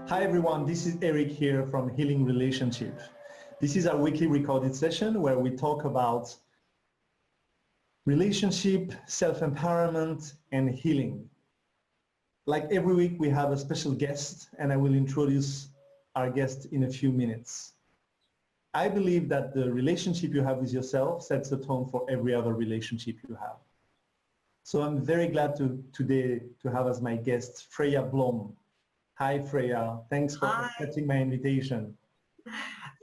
Hi everyone, this is Eric here from Healing Relationship. This is our weekly recorded session where we talk about relationship, self-empowerment, and healing. Like every week we have a special guest and I will introduce our guest in a few minutes. I believe that the relationship you have with yourself sets the tone for every other relationship you have. So I'm very glad today to have as my guest Freya Blom. Hi Freya, thanks for accepting my invitation.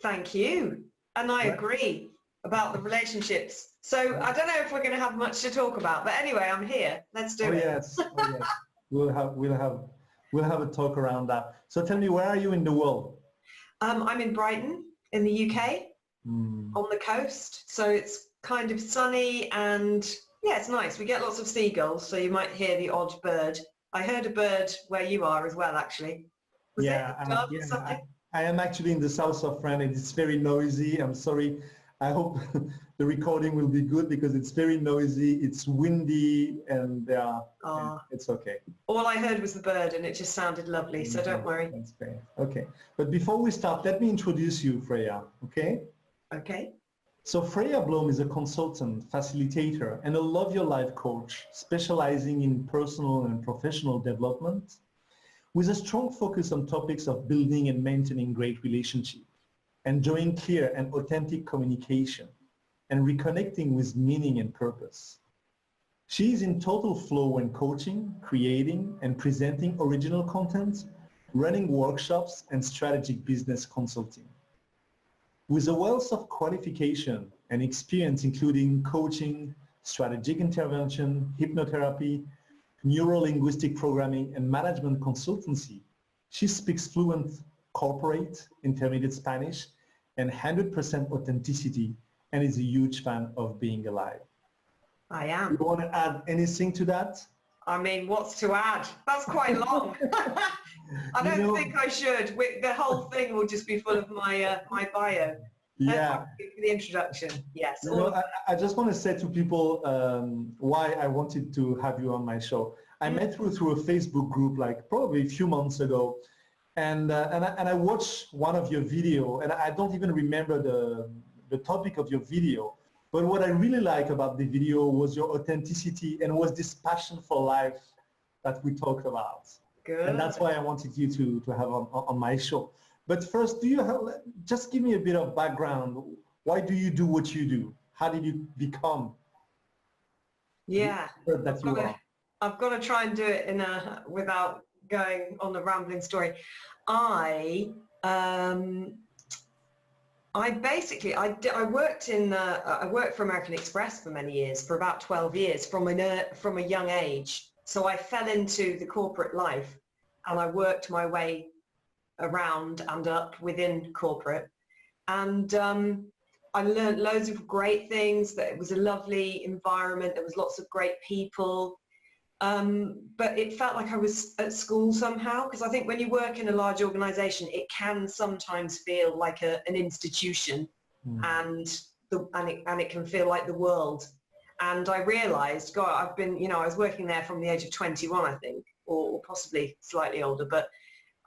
Thank you. And I agree about the relationships. So I don't know if we're going to have much to talk about, but anyway, I'm here. Let's do it. Yes. We'll have a talk around that. So tell me, where are you in the world? I'm in Brighton in the UK on the coast. So it's kind of sunny and yeah, it's nice. We get lots of seagulls, so you might hear the odd bird. I heard a bird where you are as well, actually. Was it a dove or something? I am actually in the south of France and it's very noisy. I'm sorry. I hope the recording will be good because it's very noisy, it's windy, and it's okay. All I heard was the bird and it just sounded lovely, so don't worry. That's great. Okay. But before we start, let me introduce you, Freya, okay? Okay. So Freya Blom is a consultant, facilitator, and a Love Your Life coach specializing in personal and professional development with a strong focus on topics of building and maintaining great relationships, enjoying clear and authentic communication, and reconnecting with meaning and purpose. She is in total flow when coaching, creating, and presenting original content, running workshops, and strategic business consulting. With a wealth of qualification and experience including coaching, strategic intervention, hypnotherapy, Neuro-Linguistic Programming, and Management Consultancy, she speaks fluent corporate, intermediate Spanish, and 100% authenticity, and is a huge fan of being alive. I am. You want to add anything to that? I mean, what's to add? That's quite long. I don't think I should. The whole thing will just be full of my my bio. Yeah. For the introduction, yes. I just want to say to people why I wanted to have you on my show. I met you through a Facebook group like probably a few months ago, and I watched one of your video, and I don't even remember the topic of your video, but what I really like about the video was your authenticity and was this passion for life that we talked about. Good. And that's why I wanted you to have on my show. But first, just give me a bit of background. Why do you do what you do? How did you become that I've got to try and do it without going on a rambling story. I worked for American Express for many years, for about 12 years, from a young age. So I fell into the corporate life and I worked my way around and up within corporate, and I learned loads of great things. That it was a lovely environment, there was lots of great people, but it felt like I was at school somehow, because I think when you work in a large organization it can sometimes feel like an institution, and it can feel like the world. And I realized, God, I was working there from the age of 21, I think, or possibly slightly older, but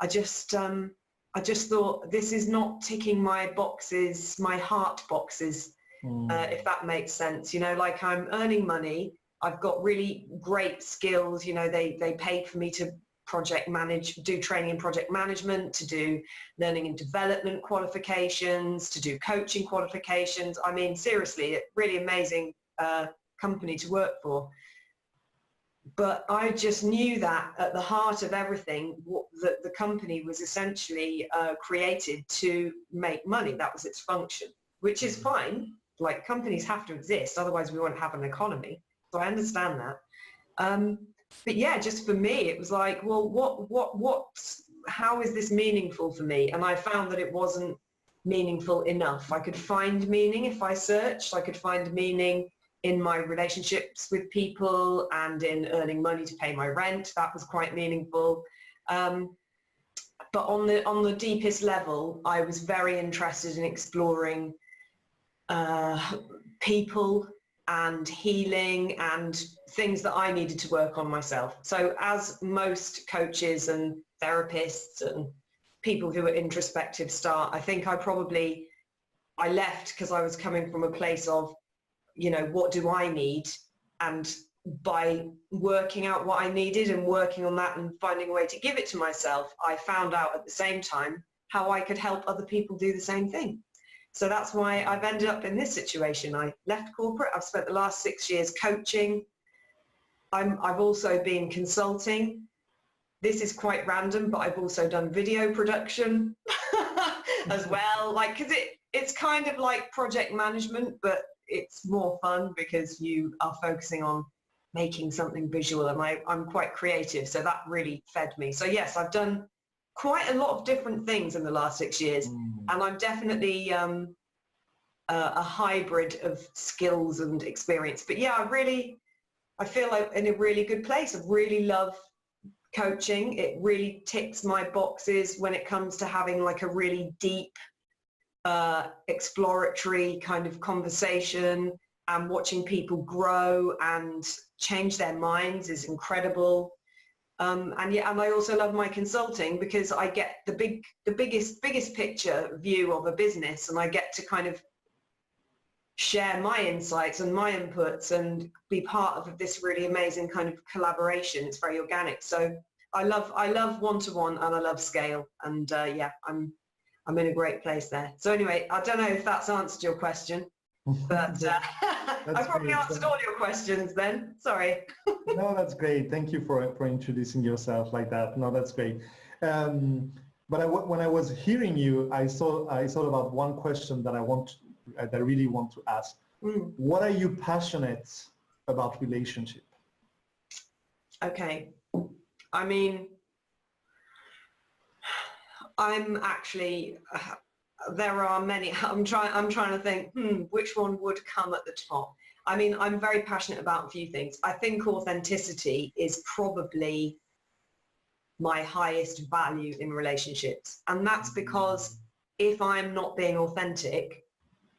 I just thought, this is not ticking my boxes, my heart boxes, if that makes sense. Like, I'm earning money, I've got really great skills, they paid for me to project manage, do training in project management, to do learning and development qualifications, to do coaching qualifications. I mean, seriously, really amazing company to work for. But I just knew that at the heart of everything, that the company was essentially created to make money. That was its function, which is fine. Like, companies have to exist, otherwise we won't have an economy. So I understand that. But yeah, just for me, it was like, well, how is this meaningful for me? And I found that it wasn't meaningful enough. I could find meaning if I searched. I could find meaning in my relationships with people and in earning money to pay my rent. That was quite meaningful. But on the deepest level, I was very interested in exploring people and healing and things that I needed to work on myself. So as most coaches and therapists and people who are introspective start. I think I left because I was coming from a place of, you know, what do I need? And by working out what I needed and working on that and finding a way to give it to myself, I found out at the same time how I could help other people do the same thing. So that's why I've ended up in this situation. I left corporate. I've spent the last 6 years coaching. I've also been consulting. This is quite random, but I've also done video production as well. Like, because it's kind of like project management, but it's more fun because you are focusing on making something visual, and I'm quite creative, so that really fed me. So yes, I've done quite a lot of different things in the last 6 years, and I'm definitely a hybrid of skills and experience. But yeah, I feel like in a really good place. I really love coaching. It really ticks my boxes when it comes to having like a really deep exploratory kind of conversation, and watching people grow and change their minds is incredible. And I also love my consulting because I get the biggest picture view of a business, and I get to kind of share my insights and my inputs and be part of this really amazing kind of collaboration. It's very organic. So I love one-to-one, and I love scale, and yeah, I'm in a great place there. So anyway, I don't know if that's answered your question, but I probably answered all your questions then. Sorry. No, that's great. Thank you for introducing yourself like that. No, that's great. But when I was hearing you, I thought about one question that I really want to ask. What are you passionate about relationship? Okay. I mean, I'm actually, there are many, I'm trying to think, which one would come at the top? I mean, I'm very passionate about a few things. I think authenticity is probably my highest value in relationships. And that's because if I'm not being authentic,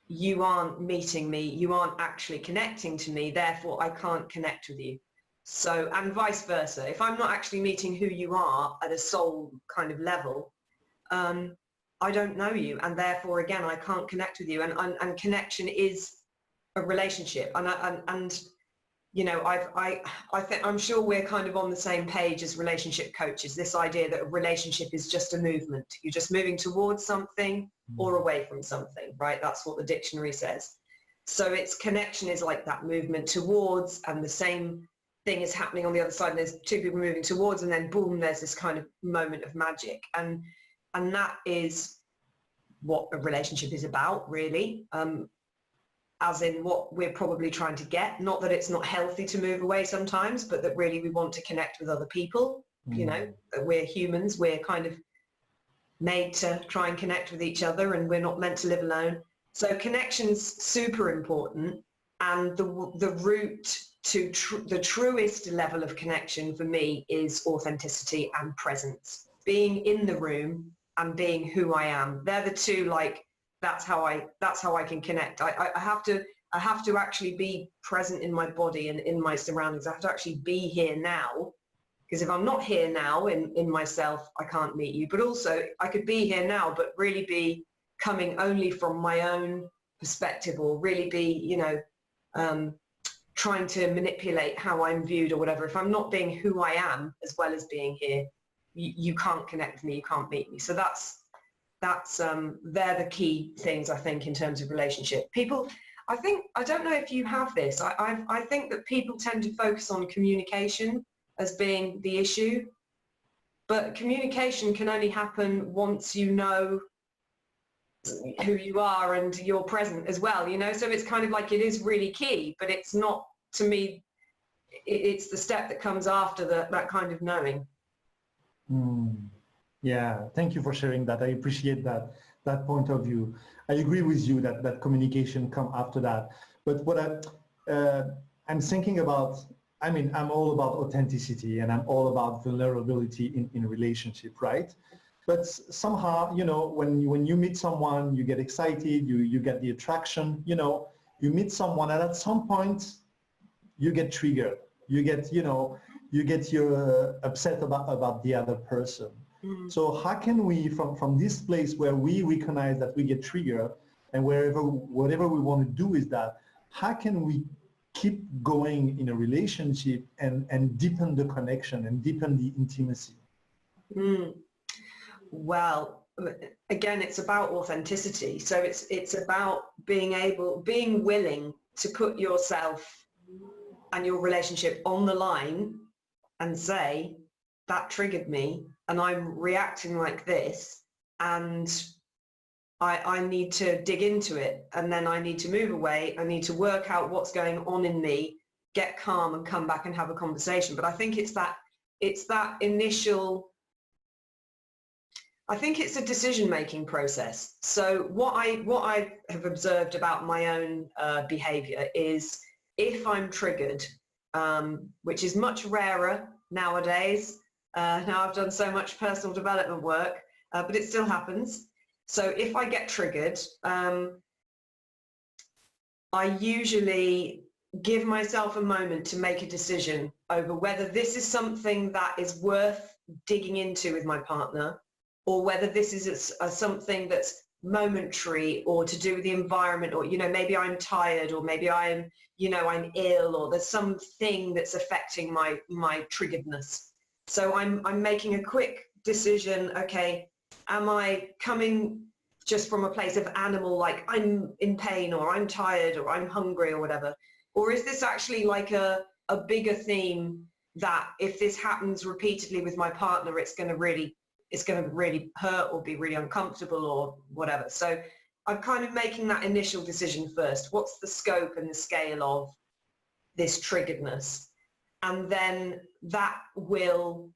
you aren't meeting me, you aren't actually connecting to me, therefore I can't connect with you. So, and vice versa. If I'm not actually meeting who you are at a soul kind of level, I don't know you, and therefore again I can't connect with you. And connection is a relationship. And you know, I think I'm sure we're kind of on the same page as relationship coaches. This idea that a relationship is just a movement. You're just moving towards something or away from something, right? That's what the dictionary says. So it's connection is like that movement towards, and the same thing is happening on the other side, and there's two people moving towards, and then boom, there's this kind of moment of magic. And that is what a relationship is about, really, as in what we're probably trying to get. Not that it's not healthy to move away sometimes, but that really we want to connect with other people. You know, that we're humans, we're kind of made to try and connect with each other, and we're not meant to live alone. So connection's super important, and the route to the truest level of connection for me is authenticity and presence. Being in the room and being who I am. They're the two, like, that's how I can connect. I have to actually be present in my body and in my surroundings. I have to actually be here now, because if I'm not here now in myself, I can't meet you. But also I could be here now, but really be coming only from my own perspective, or really be, you know, trying to manipulate how I'm viewed or whatever. If I'm not being who I am as well as being here, you can't connect with me, you can't meet me. So that's they're the key things, I think, in terms of relationship. People, I don't know if you have this, I think that people tend to focus on communication as being the issue, but communication can only happen once you know who you are and you're present as well, you know. So it's kind of like, it is really key, but it's not, to me, it's the step that comes after that kind of knowing. Yeah, thank you for sharing that. I appreciate that point of view. I agree with you that communication come after that. But what I'm thinking about, I mean, I'm all about authenticity, and I'm all about vulnerability in relationship, right? But somehow, you know, when you meet someone, you get excited, you get the attraction, you know, you meet someone, and at some point you get triggered. You get, you know, you get upset about the other person. So how can we, from this place where we recognize that we get triggered and whatever we want to do is that, how can we keep going in a relationship and deepen the connection and deepen the intimacy? Well, again, it's about authenticity. So it's about being willing to put yourself and your relationship on the line and say, that triggered me and I'm reacting like this, and I need to dig into it, and then I need to move away. I need to work out what's going on in me, get calm and come back and have a conversation. But I think it's that initial, I think it's a decision-making process. So what I have observed about my own behavior is, if I'm triggered, which is much rarer nowadays, now I've done so much personal development work, but it still happens. So if I get triggered, I usually give myself a moment to make a decision over whether this is something that is worth digging into with my partner, or whether this is something that's momentary or to do with the environment, or, maybe I'm tired, or maybe I'm ill, or there's something that's affecting my triggeredness. So I'm making a quick decision. Okay, am I coming just from a place of animal, like I'm in pain, or I'm tired, or I'm hungry, or whatever? Or is this actually like a bigger theme that if this happens repeatedly with my partner, it's going to really hurt or be really uncomfortable or whatever? So I'm kind of making that initial decision first. What's the scope and the scale of this triggeredness? And then that will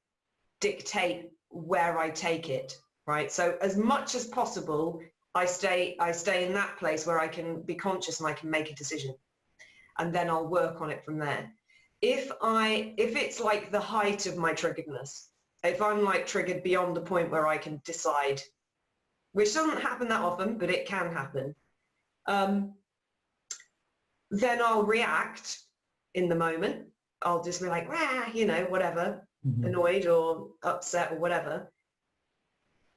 dictate where I take it, right? So as much as possible, I stay in that place where I can be conscious and I can make a decision, and then I'll work on it from there. If it's like the height of my triggeredness, if I'm like triggered beyond the point where I can decide, which doesn't happen that often, but it can happen, then I'll react in the moment. I'll just be like, whatever, annoyed or upset or whatever.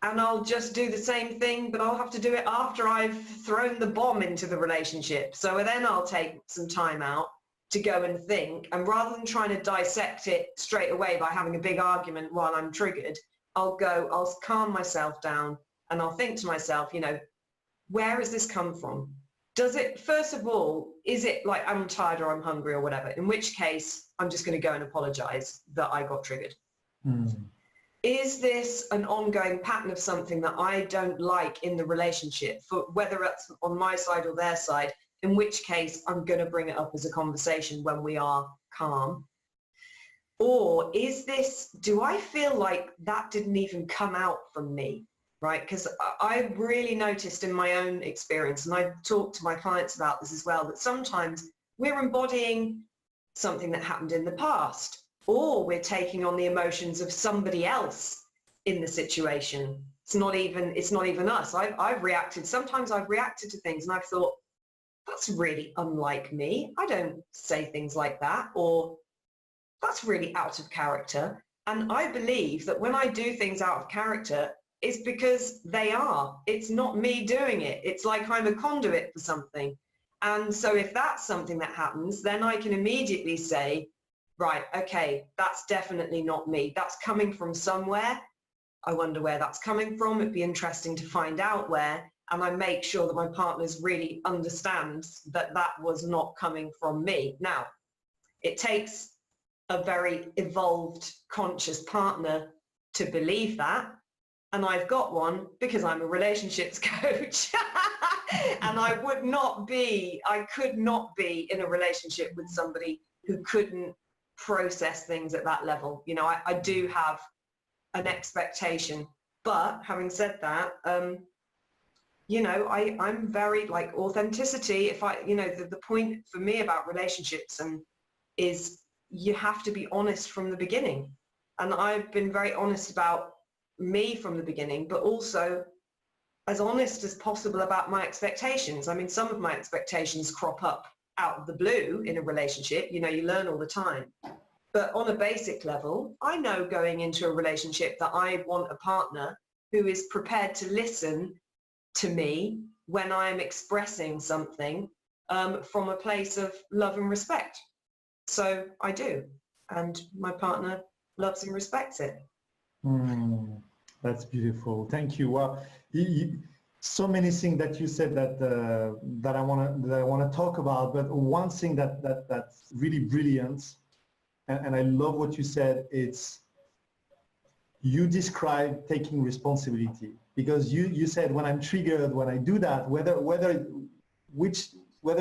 And I'll just do the same thing, but I'll have to do it after I've thrown the bomb into the relationship. So then I'll take some time out to go and think, and rather than trying to dissect it straight away by having a big argument while I'm triggered, I'll calm myself down and I'll think to myself, where has this come from? Does it, first of all, is it like I'm tired or I'm hungry or whatever? In which case, I'm just going to go and apologize that I got triggered. Is this an ongoing pattern of something that I don't like in the relationship, for whether it's on my side or their side? In which case, I'm going to bring it up as a conversation when we are calm. Or is this, do I feel like that didn't even come out from me, right? Because I've really noticed in my own experience, and I've talked to my clients about this as well, that sometimes we're embodying something that happened in the past, or we're taking on the emotions of somebody else in the situation. It's not even us. Sometimes I've reacted to things and I've thought, that's really unlike me. I don't say things like that, or that's really out of character. And I believe that when I do things out of character, it's because they are. It's not me doing it. It's like I'm a conduit for something. And so if that's something that happens, then I can immediately say, right, okay, that's definitely not me. That's coming from somewhere. I wonder where that's coming from. It'd be interesting to find out where. And I make sure that my partners really understands that that was not coming from me. Now, it takes a very evolved, conscious partner to believe that. And I've got one because I'm a relationships coach. And I could not be in a relationship with somebody who couldn't process things at that level. I do have an expectation. But having said that, I'm very like authenticity. The point for me about relationships is you have to be honest from the beginning. And I've been very honest about me from the beginning, but also as honest as possible about my expectations. I mean, some of my expectations crop up out of the blue in a relationship. You learn all the time. But on a basic level, I know going into a relationship that I want a partner who is prepared to listen to me when I'm expressing something from a place of love and respect. So I do, and my partner loves and respects it. That's beautiful. Thank you. Well, so many things that you said that I want to talk about. But one thing that's really brilliant, and I love what you said. It's you describe taking responsibility, because you said when I'm triggered, when I do that, whether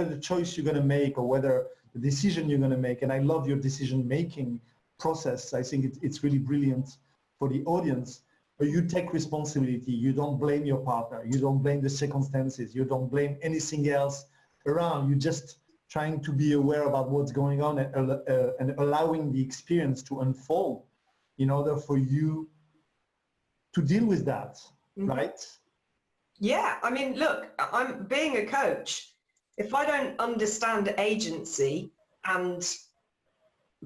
the choice you're going to make or whether the decision you're going to make, and I love your decision making process. I think it's really brilliant for the audience. But you take responsibility. You don't blame your partner. You don't blame the circumstances. You don't blame anything else around. You're just trying to be aware about what's going on and allowing the experience to unfold in order for you to deal with that, right? Yeah, I mean, look, I'm being a coach. If I don't understand agency and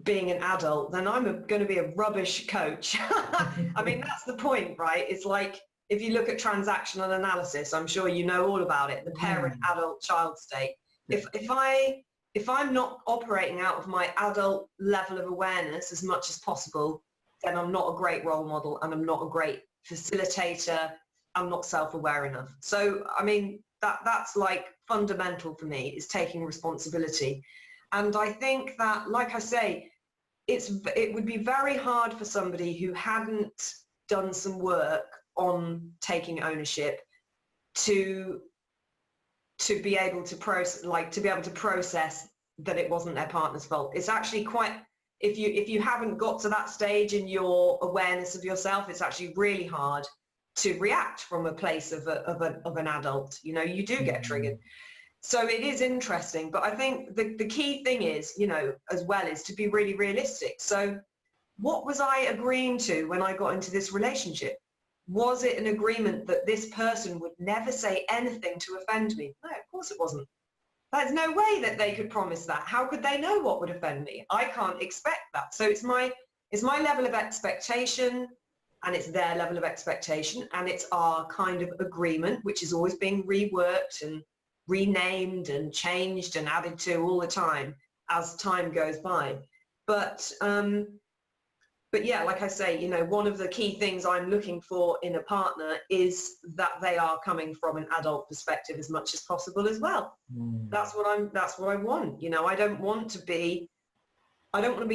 being an adult, then I'm going to be a rubbish coach. I mean, that's the point, right? It's like, if you look at transactional analysis, I'm sure you know all about it, the parent, adult, child state. If I'm not operating out of my adult level of awareness as much as possible, then I'm not a great role model and I'm not a great facilitator. I'm not self-aware enough. So, I mean, that's like fundamental for me, is taking responsibility. And I think that, like I say, it would be very hard for somebody who hadn't done some work on taking ownership to be able to process that it wasn't their partner's fault. It's actually quite, if you haven't got to that stage in your awareness of yourself, it's actually really hard to react from a place of an adult. You know, you do get triggered. So it is interesting, but I think the key thing is, you know, as well, is to be really realistic. So what was I agreeing to when I got into this relationship? Was it an agreement that this person would never say anything to offend me? No, of course it wasn't. There's no way that they could promise that. How could they know what would offend me? I can't expect that. So it's my level of expectation, and it's their level of expectation, and it's our kind of agreement, which is always being reworked and renamed and changed and added to all the time as time goes by. But yeah, like I say, you know, one of the key things I'm looking for in a partner is that they are coming from an adult perspective as much as possible as well. That's what I want. You know, I don't want to be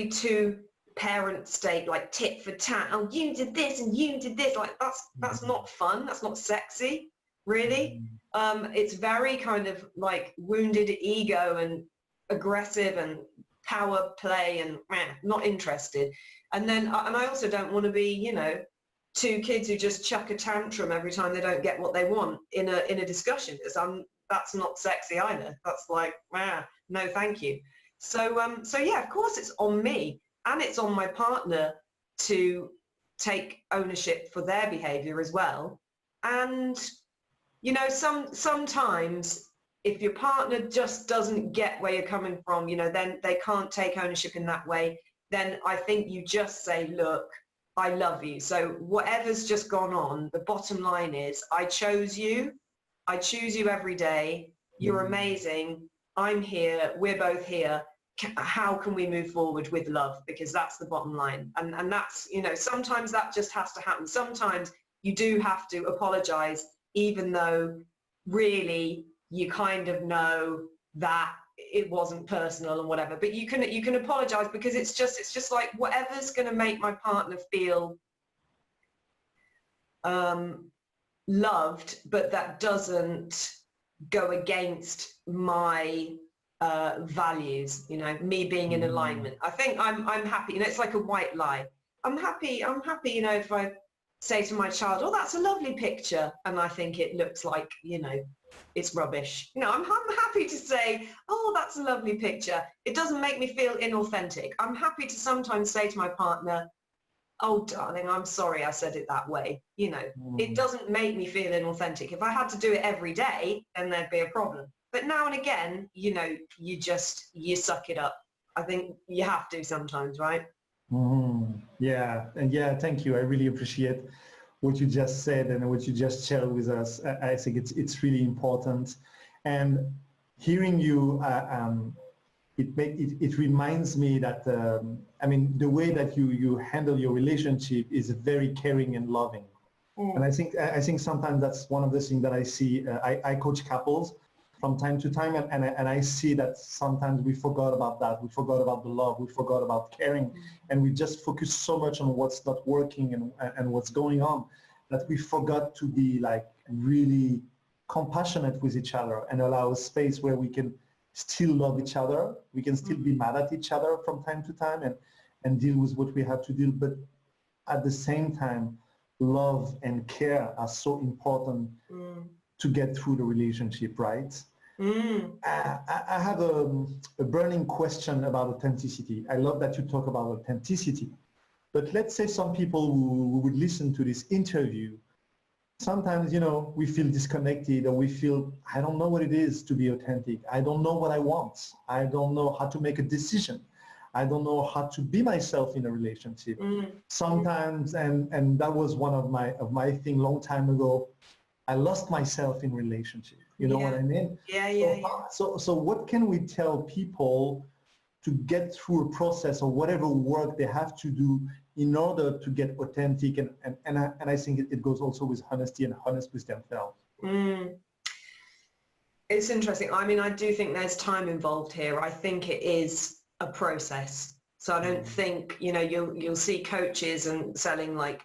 too parent state, like tit for tat. Oh, you did this and you did this. Like that's not fun. That's not sexy, really. It's very kind of like wounded ego and aggressive and power play and not interested. And I also don't want to be, you know, two kids who just chuck a tantrum every time they don't get what they want in a discussion, because that's not sexy either. That's like, no, thank you. So yeah, of course it's on me and it's on my partner to take ownership for their behavior as well. And, you know, sometimes if your partner just doesn't get where you're coming from, you know, then they can't take ownership in that way. Then I think you just say, look, I love you. So whatever's just gone on, the bottom line is I chose you. I choose you every day. You're amazing. I'm here. We're both here. How can we move forward with love? Because that's the bottom line. And that's, you know, sometimes that just has to happen. Sometimes you do have to apologize, even though really you kind of know that it wasn't personal and whatever, but you can apologize, because it's just like whatever's going to make my partner feel loved, but that doesn't go against my values, you know, me being in alignment. I think I'm happy, you know, it's like a white lie. I'm happy, you know, if I say to my child, oh, that's a lovely picture, and I think it looks like, you know, it's rubbish. You know, I'm happy to say, oh, that's a lovely picture. It doesn't make me feel inauthentic. I'm happy to sometimes say to my partner, oh, darling, I'm sorry I said it that way. You know, it doesn't make me feel inauthentic. If I had to do it every day, then there'd be a problem. But now and again, you know, you suck it up. I think you have to sometimes, right? Yeah, and yeah, thank you. I really appreciate what you just said and what you just shared with us. I think it's really important. And hearing you, it reminds me that I mean the way that you handle your relationship is very caring and loving. And I think sometimes that's one of the things that I see. I coach couples from time to time, and I see that sometimes we forgot about that. We forgot about the love. We forgot about caring, and we just focus so much on what's not working and what's going on that we forgot to be like really compassionate with each other and allow a space where we can still love each other. We can still be mad at each other from time to time and deal with what we have to deal. But at the same time, love and care are so important to get through the relationship, right? I have a burning question about authenticity. I love that you talk about authenticity. But let's say some people who would listen to this interview, sometimes, we feel disconnected or we feel, I don't know what it is to be authentic. I don't know what I want. I don't know how to make a decision. I don't know how to be myself in a relationship. Sometimes, and that was one of my thing long time ago, I lost myself in relationship. You know what I mean? So what can we tell people to get through a process or whatever work they have to do in order to get authentic? And I think it goes also with honesty and honest with themselves. It's interesting. I mean, I do think there's time involved here. I think it is a process. So I don't think, you'll see coaches and selling like,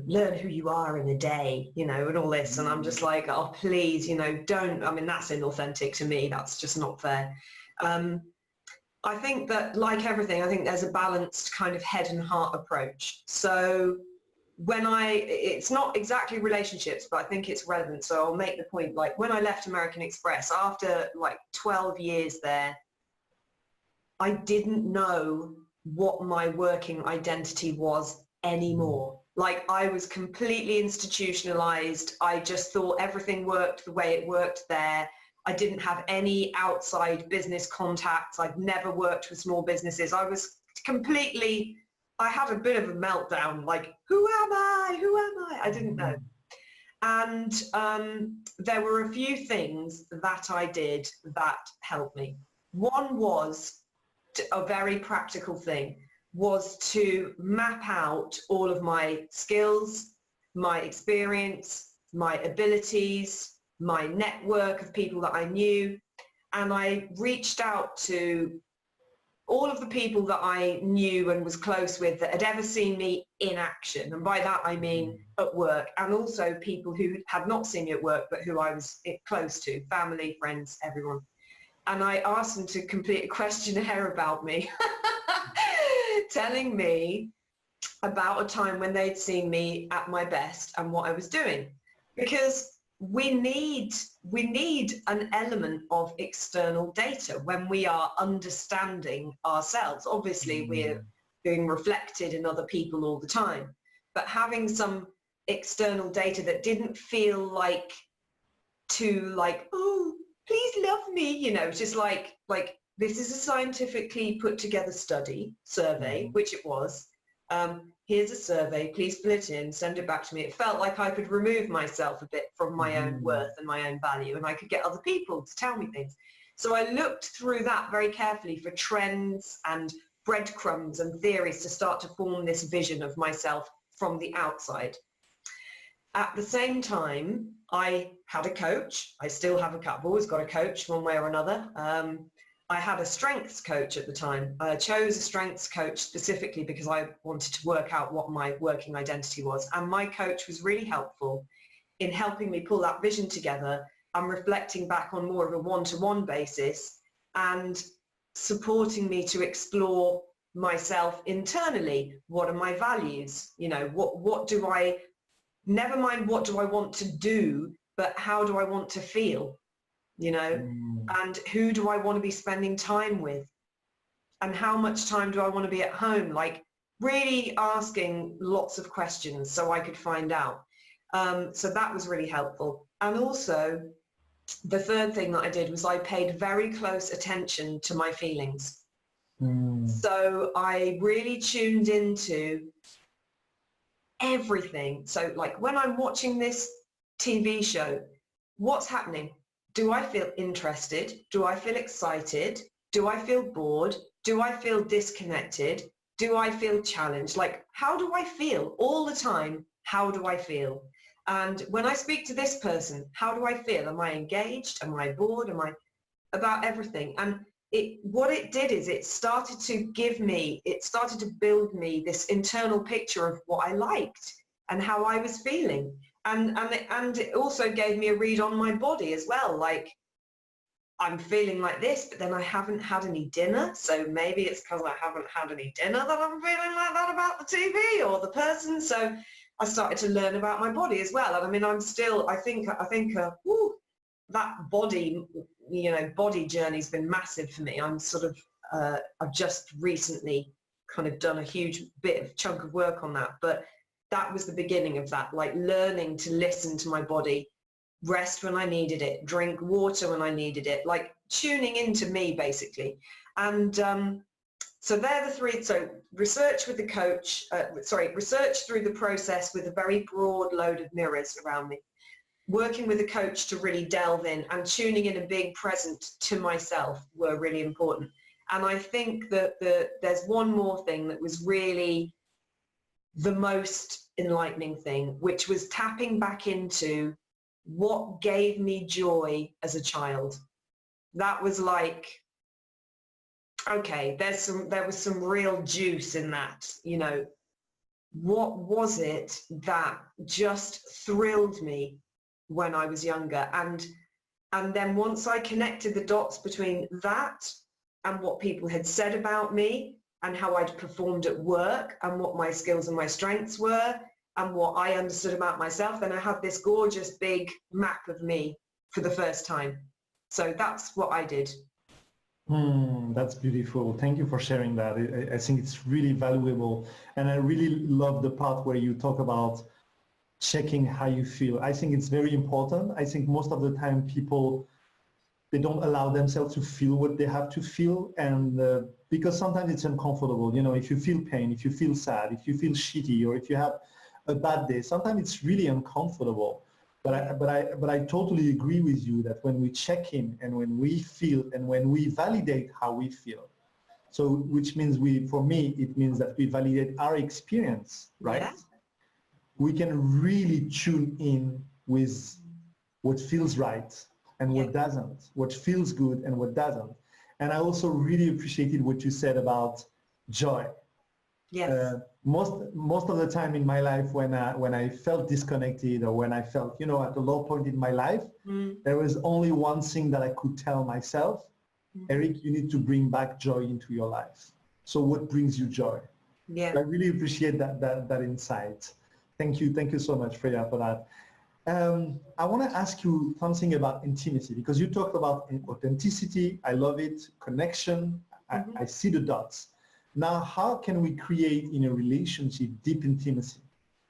learn who you are in a day, and all this. And I'm just like, oh, please, don't, I mean, that's inauthentic to me. That's just not fair. I think that like everything, I think there's a balanced kind of head and heart approach. So it's not exactly relationships, but I think it's relevant. So I'll make the point, like when I left American Express, after like 12 years there, I didn't know what my working identity was anymore. Like I was completely institutionalized. I just thought everything worked the way it worked there. I didn't have any outside business contacts. I'd never worked with small businesses. I had a bit of a meltdown, like, who am I? Who am I? I didn't know. And there were a few things that I did that helped me. One was a very practical thing, was to map out all of my skills, my experience, my abilities, my network of people that I knew, and I reached out to all of the people that I knew and was close with that had ever seen me in action. And by that I mean at work, and also people who had not seen me at work but who I was close to, family, friends, everyone. And I asked them to complete a questionnaire about me, telling me about a time when they'd seen me at my best and what I was doing. Because we need an element of external data when we are understanding ourselves. Obviously, we're being reflected in other people all the time, but having some external data that didn't feel like oh, please love me, just like this is a scientifically put together survey, which it was. Here's a survey, please fill it in, send it back to me. It felt like I could remove myself a bit from my own worth and my own value, and I could get other people to tell me things. So I looked through that very carefully for trends and breadcrumbs and theories to start to form this vision of myself from the outside. At the same time, I had a coach. I still have I've always got a coach one way or another. I had a strengths coach at the time. I chose a strengths coach specifically because I wanted to work out what my working identity was. And my coach was really helpful in helping me pull that vision together and reflecting back on more of a one-to-one basis and supporting me to explore myself internally. What are my values? What do I, never mind what do I want to do, but how do I want to feel? And who do I want to be spending time with? And how much time do I want to be at home? Like really asking lots of questions so I could find out. So that was really helpful. And also the third thing that I did was I paid very close attention to my feelings. So I really tuned into everything. So like when I'm watching this TV show, what's happening? Do I feel interested? Do I feel excited? Do I feel bored? Do I feel disconnected? Do I feel challenged? Like, how do I feel all the time? How do I feel? And when I speak to this person, how do I feel? Am I engaged? Am I bored? Am I about everything? And what it did is it started to build me this internal picture of what I liked and how I was feeling. And it also gave me a read on my body as well. Like, I'm feeling like this, but then I haven't had any dinner. So maybe it's because I haven't had any dinner that I'm feeling like that about the TV or the person. So I started to learn about my body as well. And I mean, I'm still, I think that body, body journey's been massive for me. I'm sort of, I've just recently kind of done a huge chunk of work on that. But that was the beginning of that, like learning to listen to my body, rest when I needed it, drink water when I needed it, like tuning into me basically. And so they're the three. So research with the coach, research through the process with a very broad load of mirrors around me, working with a coach to really delve in, and tuning in and being present to myself were really important. And I think that there's one more thing that was really the most enlightening thing, which was tapping back into what gave me joy as a child. That was like, okay, there was some real juice in that, what was it that just thrilled me when I was younger? And then once I connected the dots between that and what people had said about me and how I'd performed at work and what my skills and my strengths were and what I understood about myself, then I had this gorgeous big map of me for the first time. So that's what I did. That's beautiful. Thank you for sharing that. I think it's really valuable. And I really love the part where you talk about checking how you feel. I think it's very important. I think most of the time people, they don't allow themselves to feel what they have to feel, and because sometimes it's uncomfortable. If you feel pain, if you feel sad, if you feel shitty, or if you have a bad day, sometimes it's really uncomfortable. But I totally agree with you that when we check in and when we feel and when we validate how we feel, so which means for me, it means that we validate our experience, right? Yeah. We can really tune in with what feels right and what doesn't, what feels good and what doesn't. And I also really appreciated what you said about joy. Yes. Most of the time in my life when I felt disconnected or when I felt, at a low point in my life, there was only one thing that I could tell myself, Eric, you need to bring back joy into your life. So what brings you joy? Yeah. I really appreciate that insight. Thank you so much, Freya, for that. I want to ask you something about intimacy, because you talked about authenticity. I love it. Connection. I see the dots. Now, how can we create in a relationship deep intimacy?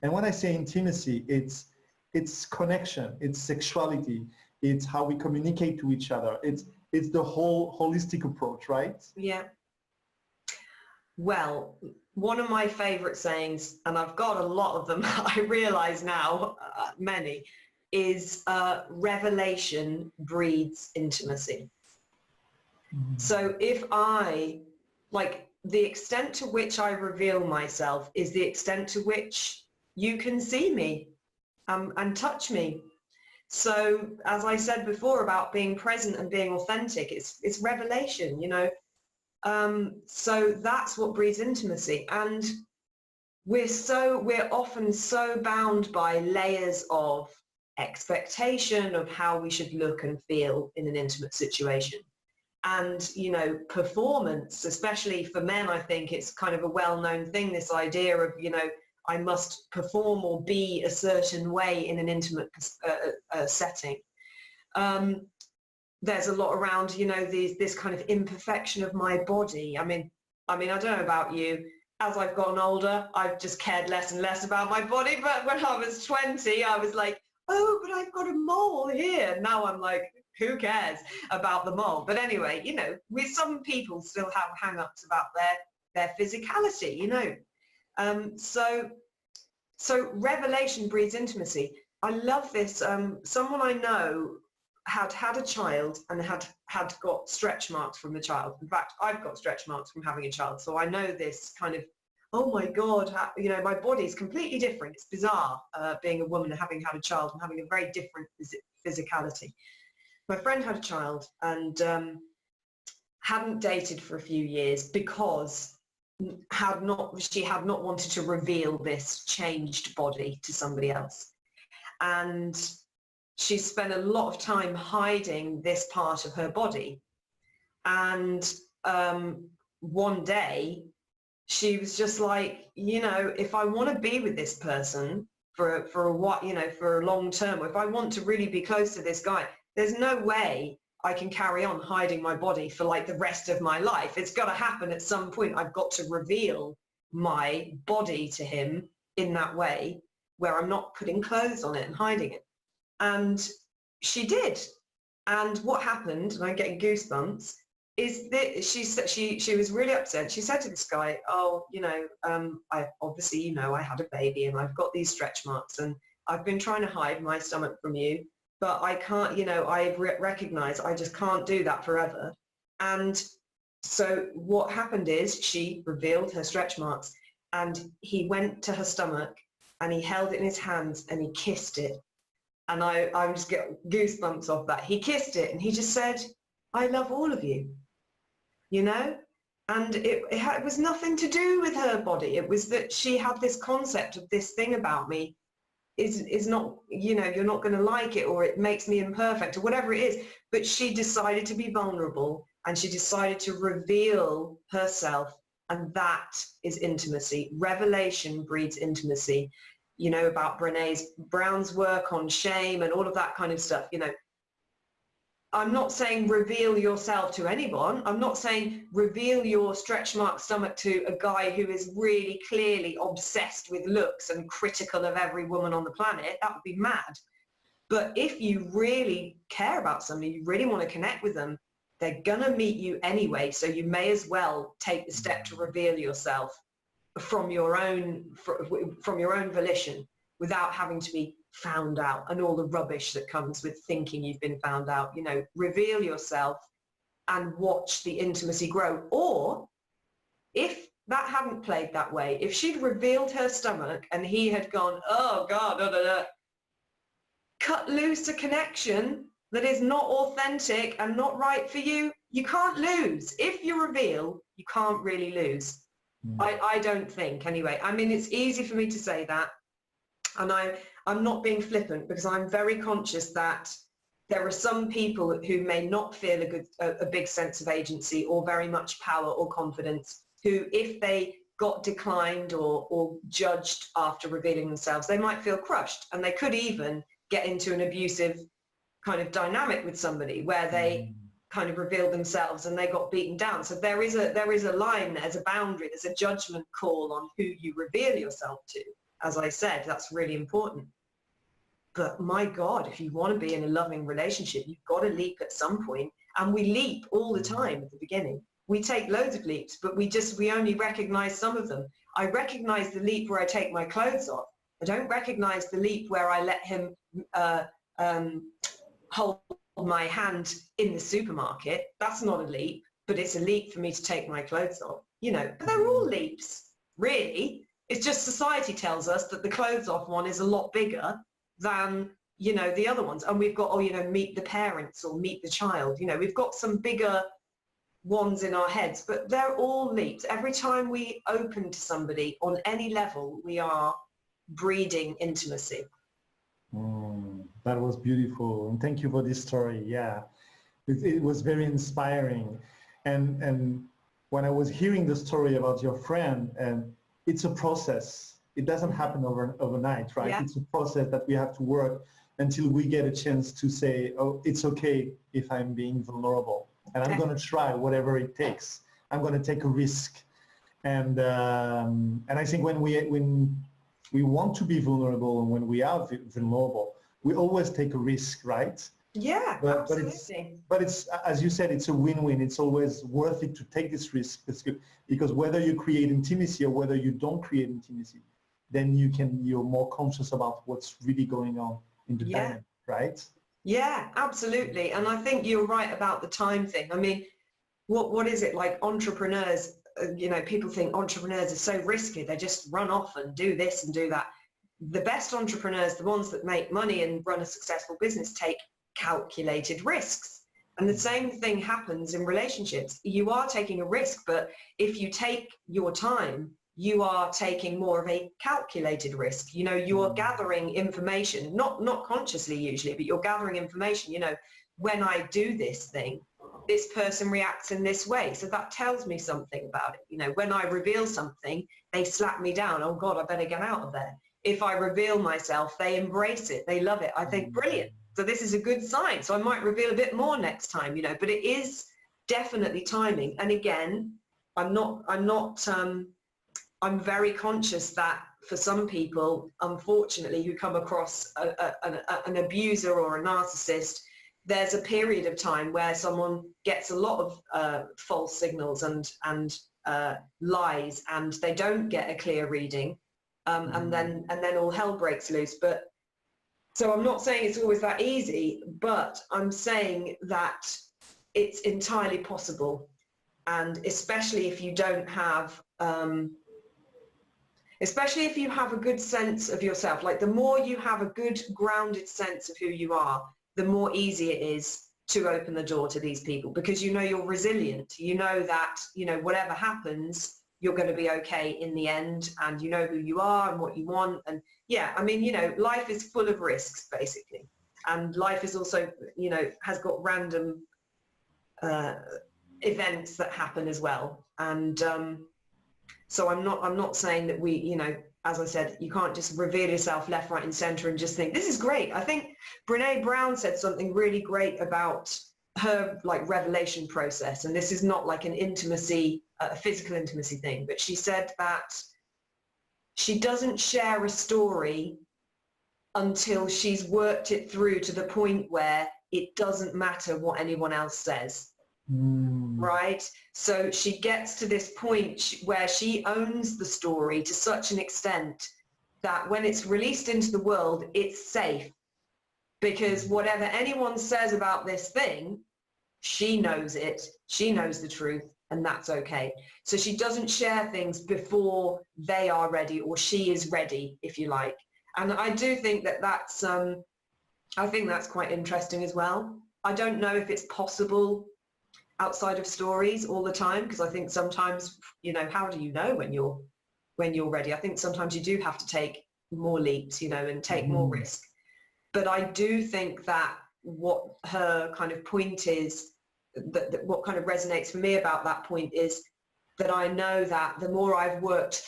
And when I say intimacy, it's connection, it's sexuality, it's how we communicate to each other. It's the whole holistic approach, right? Yeah. Well, one of my favorite sayings, and I've got a lot of them, I realize now, many, is revelation breeds intimacy. So if the extent to which I reveal myself is the extent to which you can see me and touch me. So as I said before about being present and being authentic, it's revelation, so that's what breeds intimacy. And we're often so bound by layers of expectation of how we should look and feel in an intimate situation. And, performance, especially for men, I think it's kind of a well-known thing, this idea of, I must perform or be a certain way in an intimate setting. There's a lot around, this kind of imperfection of my body. I mean, I don't know about you. As I've gotten older, I've just cared less and less about my body. But when I was 20, I was like, oh, but I've got a mole here. Now I'm like, who cares about the mole? But anyway, you know, with some people still have hang-ups about their physicality, you know. So revelation breeds intimacy. I love this. Someone I know had a child and had got stretch marks from the child. In fact, I've got stretch marks from having a child. So I know this kind of, oh my God, you know, my body's completely different. It's bizarre being a woman and having had a child and having a very different physicality. My friend had a child and hadn't dated for a few years because she had not wanted to reveal this changed body to somebody else. And she spent a lot of time hiding this part of her body. And one day she was just like, you know, if I want to be with this person for what, you know, for a long term, if I want to really be close to this guy, there's no way I can carry on hiding my body for like the rest of my life. It's got to happen at some point. I've got to reveal my body to him in that way where I'm not putting clothes on it and hiding it. And she did. And what happened, and I'm getting goosebumps, is that she was really upset. She said to this guy, oh, you know, I obviously, you know, I had a baby and I've got these stretch marks and I've been trying to hide my stomach from you, but I can't, you know, I recognize I just can't do that forever. And so what happened is she revealed her stretch marks and he went to her stomach and he held it in his hands and he kissed it. And I just get goosebumps off that. He kissed it and he just said, I love all of you, you know? And it was nothing to do with her body. It was that she had this concept of this thing about me is not, you know, you're not going to like it, or it makes me imperfect, or whatever it is. But she decided to be vulnerable and she decided to reveal herself. And that is intimacy. Revelation breeds intimacy. You know, about Brené Brown's work on shame and all of that kind of stuff. You know, I'm not saying reveal yourself to anyone. I'm not saying reveal your stretch mark stomach to a guy who is really clearly obsessed with looks and critical of every woman on the planet. That would be mad. But if you really care about somebody, you really want to connect with them, they're going to meet you anyway. So you may as well take the step to reveal yourself from your own volition, without having to be found out and all the rubbish that comes with thinking you've been found out. You know, reveal yourself and watch the intimacy grow. Or if that hadn't played that way, if she'd revealed her stomach and he had gone, oh God, cut loose a connection that is not authentic and not right for you, you can't lose. If you reveal, you can't really lose. I don't think, anyway. I mean, it's easy for me to say that, and I'm not being flippant, because I'm very conscious that there are some people who may not feel a big sense of agency or very much power or confidence, who, if they got declined or judged after revealing themselves, they might feel crushed, and they could even get into an abusive kind of dynamic with somebody where they kind of revealed themselves and they got beaten down. So there is a line, there's a boundary, there's a judgment call on who you reveal yourself to. As I said, that's really important. But my God, if you want to be in a loving relationship, you've got to leap at some point. And we leap all the time at the beginning. We take loads of leaps, but we only recognize some of them. I recognize the leap where I take my clothes off. I don't recognize the leap where I let him hold my hand in the supermarket. That's not a leap, but it's a leap for me to take my clothes off. You know, but they're all leaps, really. It's just society tells us that the clothes off one is a lot bigger than, you know, the other ones. And we've got, oh, you know, meet the parents or meet the child. You know, we've got some bigger ones in our heads, but they're all leaps. Every time we open to somebody on any level, we are breeding intimacy. That was beautiful, and thank you for this story. Yeah, it was very inspiring. And when I was hearing the story about your friend, and it's a process. It doesn't happen overnight, right? Yeah. It's a process that we have to work until we get a chance to say, oh, it's okay if I'm being vulnerable, and I'm going to try whatever it takes. I'm going to take a risk, and I think when we want to be vulnerable and when we are vulnerable, we always take a risk, right? Yeah, but absolutely. it's, as you said, it's a win-win. It's always worth it to take this risk. It's good, because whether you create intimacy or whether you don't create intimacy, then you're more conscious about what's really going on in the Yeah. dynamic, right? Yeah, absolutely. And I think you're right about the time thing. I mean, what is it like entrepreneurs, people think entrepreneurs are so risky. They just run off and do this and do that. The best entrepreneurs, the ones that make money and run a successful business, take calculated risks. And the same thing happens in relationships. You are taking a risk, but if you take your time, you are taking more of a calculated risk. You are gathering information, not consciously usually, but you're gathering information. When I do this thing, this person reacts in this way. So that tells me something about it. When I reveal something, they slap me down. Oh God, I better get out of there. If I reveal myself, they embrace it. They love it. I think, brilliant. So this is a good sign. So I might reveal a bit more next time, but it is definitely timing. And again, I'm very conscious that for some people, unfortunately, who come across an abuser or a narcissist, there's a period of time where someone gets a lot of false signals and lies, and they don't get a clear reading, and then all hell breaks loose. But so I'm not saying it's always that easy, but I'm saying that it's entirely possible, and especially if you don't have especially if you have a good sense of yourself. Like, the more you have a good grounded sense of who you are, the more easy it is to open the door to these people, because you're resilient. You know that, whatever happens, you're going to be okay in the end, and you know who you are and what you want. And yeah, I mean, life is full of risks, basically. And life is also, has got random events that happen as well. And so I'm not saying that we, as I said, you can't just reveal yourself left, right and center and just think, this is great. I think Brene Brown said something really great about her revelation process. And this is not like an intimacy, a physical intimacy thing, but she said that she doesn't share a story until she's worked it through to the point where it doesn't matter what anyone else says. Right? So she gets to this point where she owns the story to such an extent that when it's released into the world, it's safe, because whatever anyone says about this thing, she knows it, she knows the truth, and that's okay. So she doesn't share things before they are ready, or she is ready, if you like. And I do think that that's I think that's quite interesting as well. I don't know if it's possible outside of stories all the time, because I think sometimes, how do you know when you're ready? I think sometimes you do have to take more leaps, and take more risk. But I do think that what her kind of point is, that what kind of resonates for me about that point is that I know that the more I've worked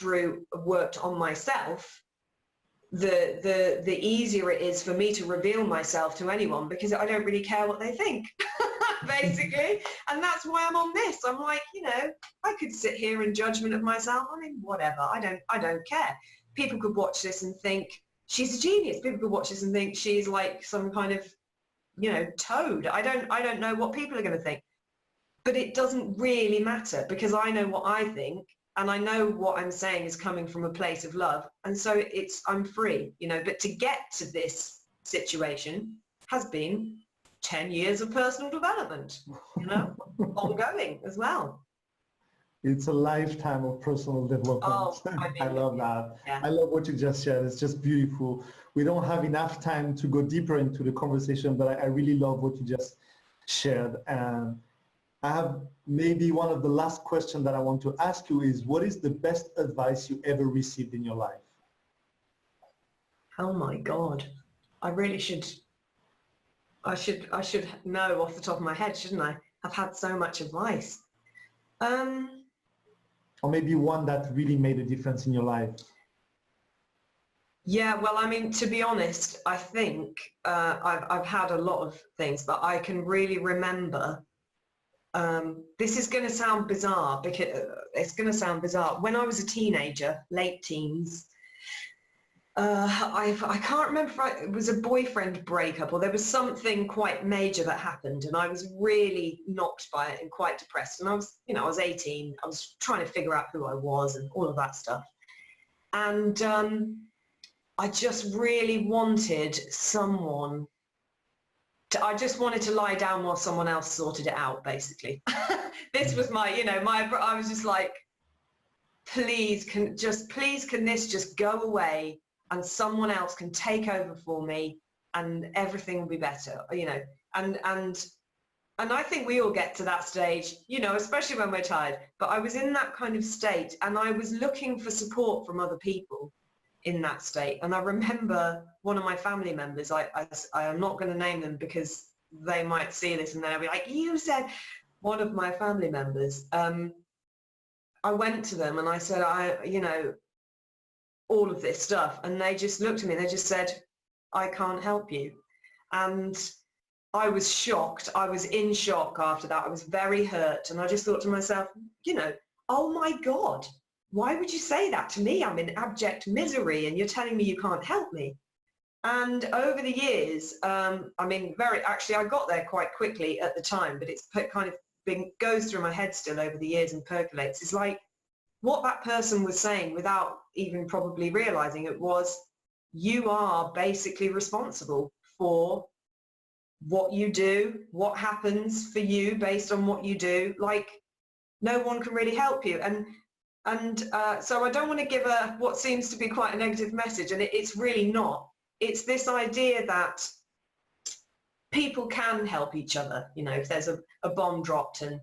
on myself, the easier it is for me to reveal myself to anyone, because I don't really care what they think. Basically. And that's why I'm on this. I'm like, I could sit here in judgment of myself. I mean, whatever. I don't care. People could watch this and think she's a genius. People could watch this and think she's like some kind of, toad. I don't know what people are going to think. But it doesn't really matter, because I know what I think, and I know what I'm saying is coming from a place of love. And so I'm free, but to get to this situation has been 10 years of personal development, ongoing as well. It's a lifetime of personal development. Oh, I love that. Yeah. I love what you just shared. It's just beautiful. We don't have enough time to go deeper into the conversation, but I really love what you just shared. And I have maybe one of the last questions that I want to ask you is, what is the best advice you ever received in your life? Oh my God. I really should know off the top of my head, shouldn't I? I've had so much advice. Or maybe one that really made a difference in your life. Yeah, well, I mean, to be honest, I think I've had a lot of things, but I can really remember, this is going to sound bizarre, because it's going to sound bizarre. When I was a teenager, late teens, I can't remember if it was a boyfriend breakup or there was something quite major that happened, and I was really knocked by it and quite depressed. And I was, I was 18. I was trying to figure out who I was and all of that stuff. And I just really wanted someone I just wanted to lie down while someone else sorted it out, basically. This was my, I was just like, please can this just go away and someone else can take over for me and everything will be better, and I think we all get to that stage, especially when we're tired. But I was in that kind of state and I was looking for support from other people in that state. And I remember one of my family members, I am not going to name them because they might see this and then I'll be like, you said, one of my family members, I went to them and I said, all of this stuff. And they just looked at me and they just said, I can't help you. And I was shocked. I was in shock after that. I was very hurt. And I just thought to myself, oh my God, why would you say that to me? I'm in abject misery and you're telling me you can't help me. And over the years, I got there quite quickly at the time, but it's kind of goes through my head still over the years and percolates. It's like what that person was saying without even probably realizing it was, you are basically responsible for what you do, what happens for you based on what you do. Like, no one can really help you. And so I don't want to give what seems to be quite a negative message, and it's really not. It's this idea that people can help each other. If there's a bomb dropped and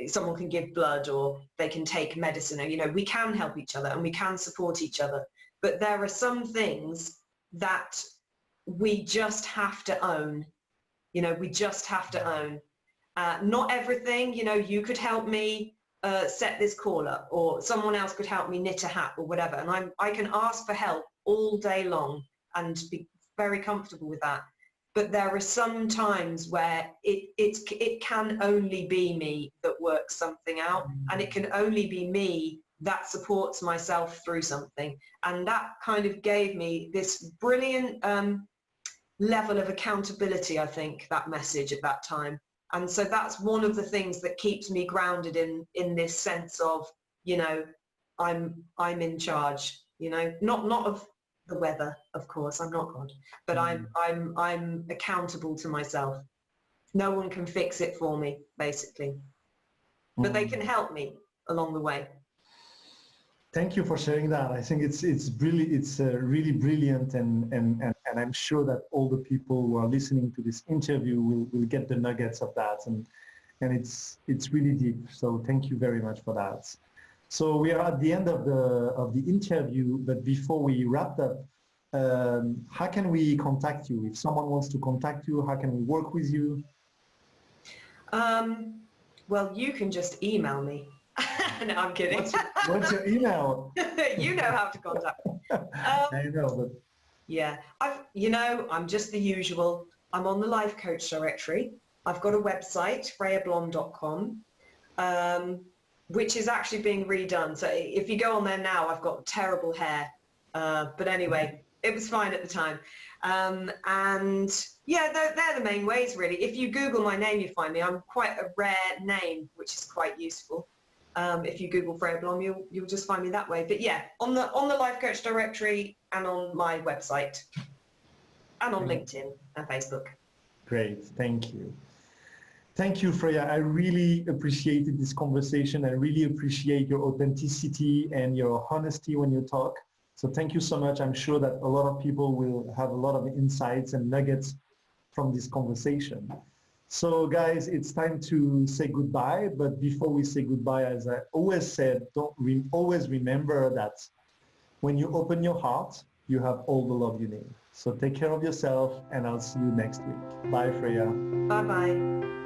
someone can give blood or they can take medicine, or, we can help each other and we can support each other. But there are some things that we just have to own. We just have to own. Not everything, you could help me set this call up, or someone else could help me knit a hat or whatever. And I can ask for help all day long and be very comfortable with that. But there are some times where it can only be me that works something out, and it can only be me that supports myself through something. And that kind of gave me this brilliant level of accountability, I think, that message at that time. And so that's one of the things that keeps me grounded in this sense of, I'm in charge, not of the weather, of course, I'm not God, but I'm accountable to myself. No one can fix it for me, basically, but they can help me along the way. Thank you for sharing that. I think it's really brilliant, and I'm sure that all the people who are listening to this interview will get the nuggets of that, and it's really deep. So thank you very much for that. So we are at the end of the interview, but before we wrap up, how can we contact you? If someone wants to contact you, how can we work with you? Well, you can just email me. No, I'm kidding. What's your email? You know how to contact me. I know, but yeah, I'm just the usual. I'm on the life coach directory. I've got a website, freyablom.com, which is actually being redone. So if you go on there now, I've got terrible hair. But anyway, it was fine at the time. And yeah, they're the main ways, really. If you Google my name, you find me. I'm quite a rare name, which is quite useful. If you Google Freya Blom, you'll just find me that way. But yeah, on the life coach directory and on my website and on LinkedIn and Facebook. Great, thank you. Thank you, Freya. I really appreciated this conversation. I really appreciate your authenticity and your honesty when you talk. So thank you so much. I'm sure that a lot of people will have a lot of insights and nuggets from this conversation. So guys, it's time to say goodbye. But before we say goodbye, as I always said, always remember that when you open your heart, you have all the love you need. So take care of yourself, and I'll see you next week. Bye, Freya. Bye-bye.